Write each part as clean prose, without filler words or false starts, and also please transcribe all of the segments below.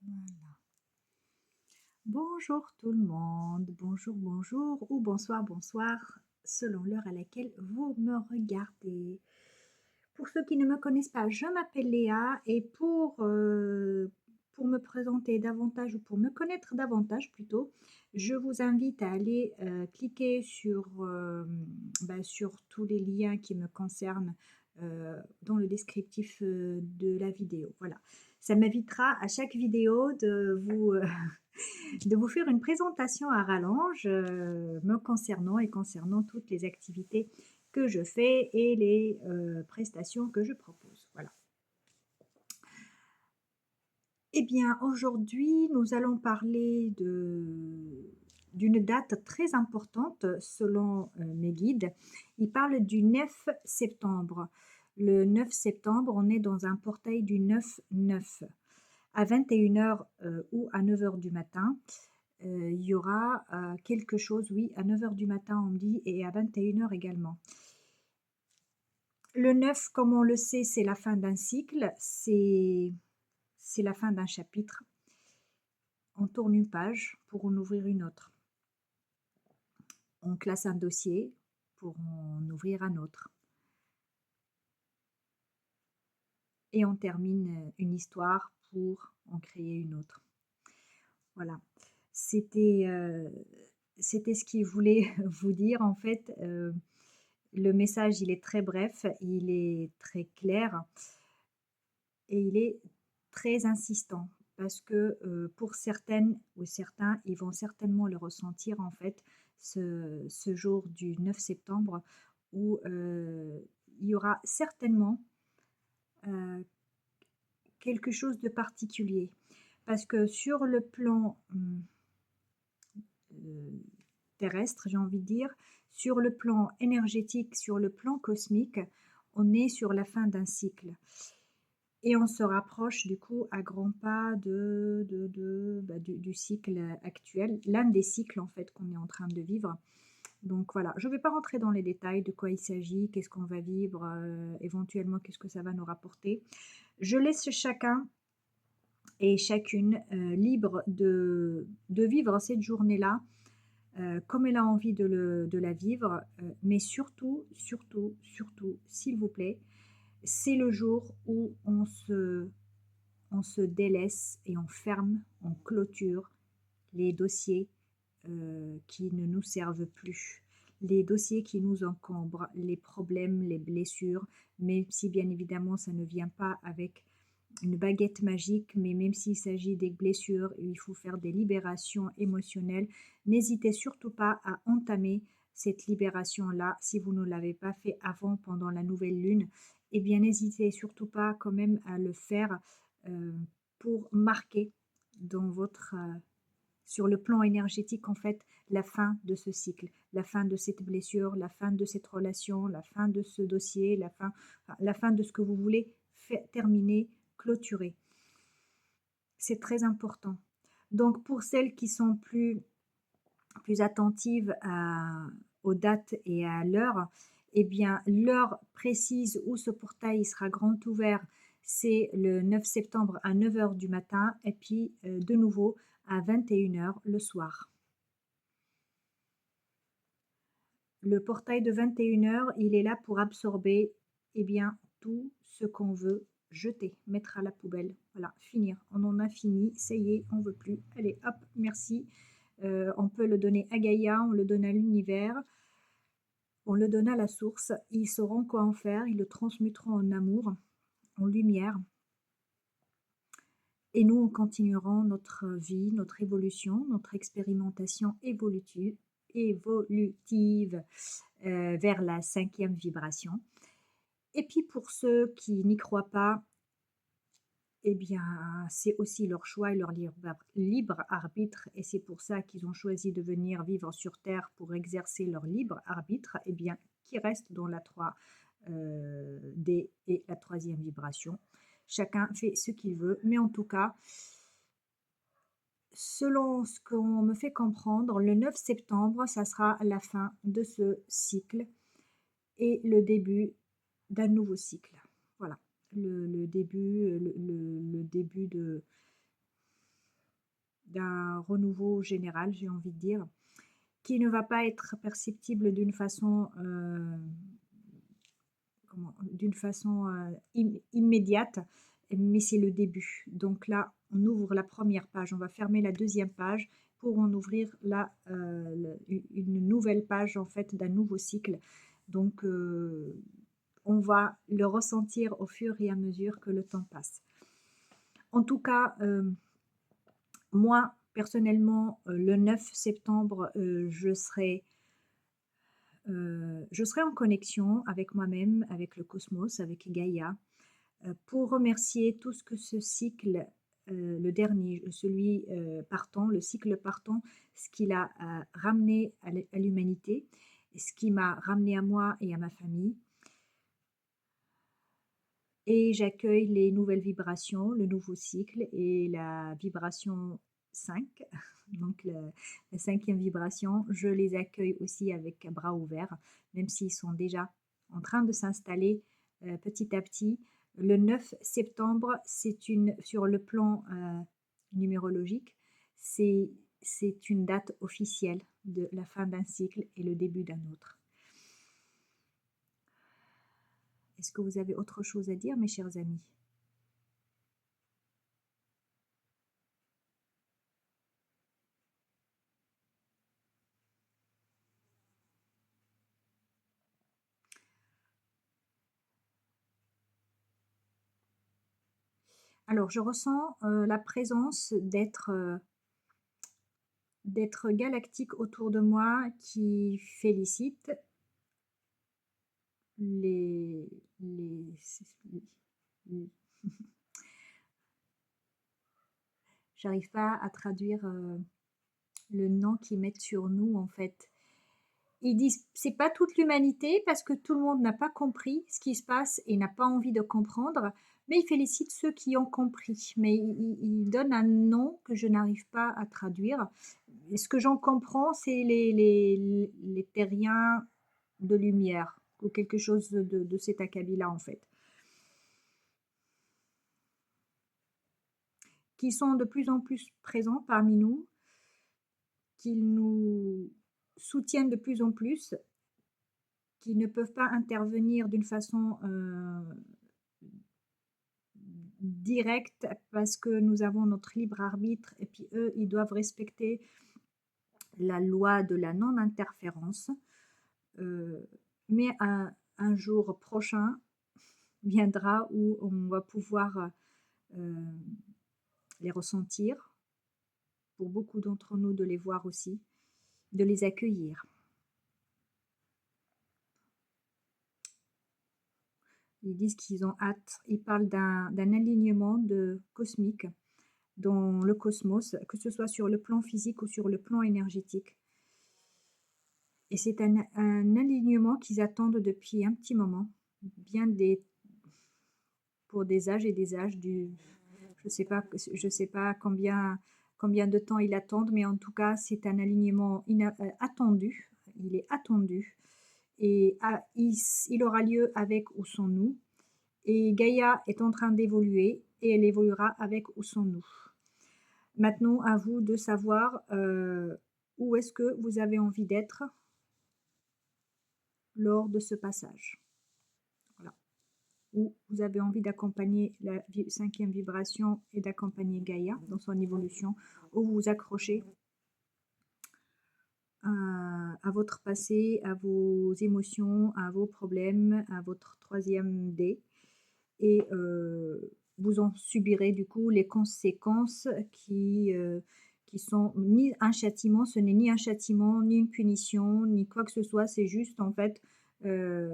Voilà. Bonjour tout le monde, bonjour, bonjour ou bonsoir, bonsoir, selon l'heure à laquelle vous me regardez. Pour ceux qui ne me connaissent pas, je m'appelle Léa et pour me présenter davantage ou pour me connaître davantage plutôt, je vous invite à aller cliquer sur tous les liens qui me concernent dans le descriptif de la vidéo. Voilà. Ça m'évitera à chaque vidéo de vous faire une présentation à rallonge me concernant et concernant toutes les activités que je fais et les prestations que je propose. Voilà. Eh bien, aujourd'hui, nous allons parler d'une date très importante selon mes guides. Ils parlent du 9 septembre. Le 9 septembre, on est dans un portail du 9-9 à 21 h ou à 9 h du matin. Il y aura quelque chose, oui, à 9 h du matin, on me dit, et à 21 h également. Le 9, comme on le sait, c'est la fin d'un cycle, c'est la fin d'un chapitre. On tourne une page pour en ouvrir une autre. On classe un dossier pour en ouvrir un autre. Et on termine une histoire pour en créer une autre. Voilà. C'était ce qu'il voulait vous dire en fait. Le message, il est très bref, il est très clair et il est très insistant parce que pour certaines ou certains, ils vont certainement le ressentir en fait ce jour du 9 septembre où il y aura certainement euh, quelque chose de particulier. Parce que sur le plan euh, terrestre, j'ai envie de dire, sur le plan énergétique, sur le plan cosmique, on est sur la fin d'un cycle. Et on se rapproche du coup à grands pas du cycle actuel, l'un des cycles en fait qu'on est en train de vivre. Donc voilà, je ne vais pas rentrer dans les détails de quoi il s'agit, qu'est-ce qu'on va vivre, éventuellement qu'est-ce que ça va nous rapporter. Je laisse chacun et chacune libre de vivre cette journée-là comme elle a envie de la vivre, mais surtout, surtout, surtout, s'il vous plaît, c'est le jour où on se délaisse et on ferme, on clôture les dossiers qui ne nous servent plus, les dossiers qui nous encombrent, les problèmes, les blessures, même si bien évidemment ça ne vient pas avec une baguette magique, mais même s'il s'agit des blessures, il faut faire des libérations émotionnelles. N'hésitez surtout pas à entamer cette libération-là si vous ne l'avez pas fait avant pendant la nouvelle lune. Eh bien, n'hésitez surtout pas quand même à le faire euh, pour marquer dans sur le plan énergétique en fait la fin de ce cycle, la fin de cette blessure, la fin de cette relation, la fin de ce dossier, la fin de ce que vous voulez terminer, clôturer. C'est très important. Donc pour celles qui sont plus attentives aux dates et à l'heure, eh bien l'heure précise où ce portail sera grand ouvert, c'est le 9 septembre à 9 h du matin et puis de nouveau à 21 h le soir. Le portail de 21 h, il est là pour absorber eh bien, tout ce qu'on veut jeter, mettre à la poubelle. Voilà, finir. On en a fini, ça y est, on ne veut plus. Allez, hop, merci. On peut le donner à Gaïa, on le donne à l'univers, on le donne à la source. Ils sauront quoi en faire, ils le transmuteront en amour, en lumière. Et nous, on continuera notre vie, notre évolution, notre expérimentation évolutive vers la 5e vibration. Et puis pour ceux qui n'y croient pas, eh bien, c'est aussi leur choix et leur libre arbitre, et c'est pour ça qu'ils ont choisi de venir vivre sur Terre pour exercer leur libre arbitre, eh bien, qui restent dans la 3D et la 3e vibration. Chacun fait ce qu'il veut, mais en tout cas, selon ce qu'on me fait comprendre, le 9 septembre, ça sera la fin de ce cycle et le début d'un nouveau cycle. Voilà, le début d'un renouveau général, j'ai envie de dire, qui ne va pas être perceptible d'une façon, d'une façon, immédiate, mais c'est le début. Donc là, on ouvre la première page, on va fermer la deuxième page pour en ouvrir la, une nouvelle page en fait d'un nouveau cycle. Donc on va le ressentir au fur et à mesure que le temps passe. En tout cas, moi personnellement, le 9 septembre, je serai en connexion avec moi-même, avec le cosmos, avec Gaïa, pour remercier tout ce que ce cycle, le dernier, celui, partant, le cycle partant, ce qu'il a, ramené à l'humanité, et ce qui m'a ramené à moi et à ma famille. Et j'accueille les nouvelles vibrations, le nouveau cycle et la vibration 5, donc la 5e vibration, je les accueille aussi avec bras ouverts, même s'ils sont déjà en train de s'installer, petit à petit. Le 9 septembre, sur le plan, numérologique, c'est c'est une date officielle de la fin d'un cycle et le début d'un autre. Est-ce que vous avez autre chose à dire, mes chers amis? Alors, je ressens, la présence d'êtres galactiques autour de moi qui félicitent les les j'arrive pas à traduire, le nom qu'ils mettent sur nous, en fait. Ils disent: «C'est pas toute l'humanité» parce que tout le monde n'a pas compris ce qui se passe et n'a pas envie de comprendre, mais ils félicitent ceux qui ont compris. Mais ils donnent un nom que je n'arrive pas à traduire. Et ce que j'en comprends, c'est les terriens de lumière ou quelque chose de cet acabit-là, en fait. Qui sont de plus en plus présents parmi nous, qu'ils nous soutiennent de plus en plus, qui ne peuvent pas intervenir d'une façon, directe parce que nous avons notre libre arbitre et puis eux, ils doivent respecter la loi de la non-interférence. Mais un jour prochain viendra où on va pouvoir, les ressentir, pour beaucoup d'entre nous de les voir aussi, de les accueillir. Ils disent qu'ils ont hâte, ils parlent d'un alignement cosmique dans le cosmos, que ce soit sur le plan physique ou sur le plan énergétique. Et c'est un alignement qu'ils attendent depuis un petit moment, bien pour des âges et des âges, je sais pas combien de temps ils attendent, mais en tout cas, c'est un alignement attendu. Il est attendu et il aura lieu avec ou sans nous. Et Gaïa est en train d'évoluer et elle évoluera avec ou sans nous. Maintenant, à vous de savoir où est-ce que vous avez envie d'être lors de ce passage. Voilà. Où vous avez envie d'accompagner la 5e vibration et d'accompagner Gaïa dans son évolution, où vous vous accrochez à votre passé, à vos émotions, à vos problèmes, à votre 3e dé. Et vous en subirez du coup les conséquences qui sont ni un châtiment, ce n'est ni un châtiment, ni une punition, ni quoi que ce soit, c'est juste en fait, heu,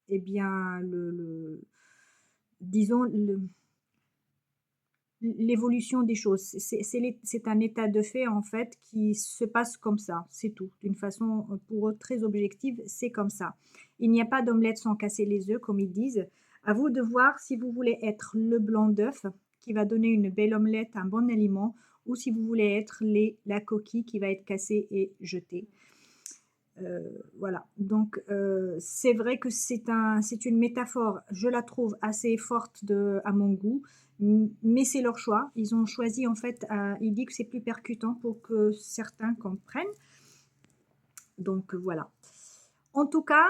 et bien disons l'évolution des choses. C'est un état de fait en fait qui se passe comme ça, c'est tout. D'une façon, pour eux très objective, c'est comme ça. Il n'y a pas d'omelette sans casser les œufs comme ils disent. À vous de voir si vous voulez être le blanc d'œuf qui va donner une belle omelette, un bon aliment, ou si vous voulez être la coquille qui va être cassée et jetée. Voilà, donc c'est vrai que c'est une métaphore, je la trouve assez forte à mon goût, Mais c'est leur choix. Ils ont choisi en fait, ils disent que c'est plus percutant pour que certains comprennent. Donc voilà. En tout cas,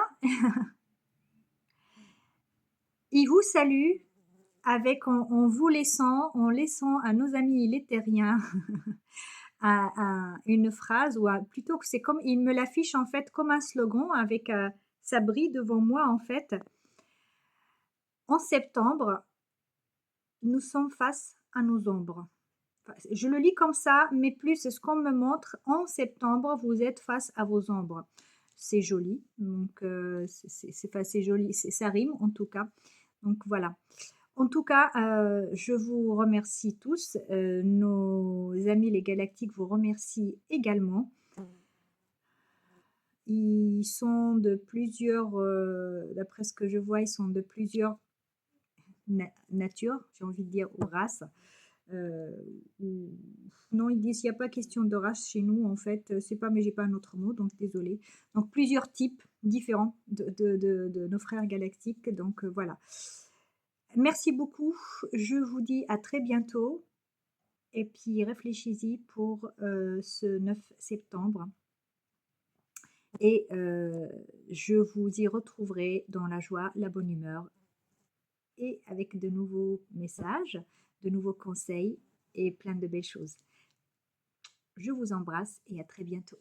ils vous saluent avec en laissant à nos amis léthériens une phrase ou plutôt que c'est comme il me l'affiche en fait comme un slogan avec ça brille devant moi en fait. En septembre, nous sommes face à nos ombres. Enfin, je le lis comme ça, mais plus c'est ce qu'on me montre. En septembre, vous êtes face à vos ombres. C'est joli, donc c'est joli, ça rime en tout cas. Donc voilà. En tout cas, je vous remercie tous. Nos amis les galactiques vous remercient également. Ils sont de plusieurs, d'après ce que je vois, ils sont de plusieurs natures, j'ai envie de dire, ou races. Euh, ou- non, ils disent qu'il n'y a pas question de race chez nous, en fait. C'est pas, mais j'ai pas un autre mot, donc désolé. Donc plusieurs types différents de nos frères galactiques. Donc voilà. Merci beaucoup. Je vous dis à très bientôt. Et puis réfléchis-y pour ce 9 septembre. Et je vous y retrouverai dans la joie, la bonne humeur et avec de nouveaux messages, de nouveaux conseils et plein de belles choses. Je vous embrasse et à très bientôt.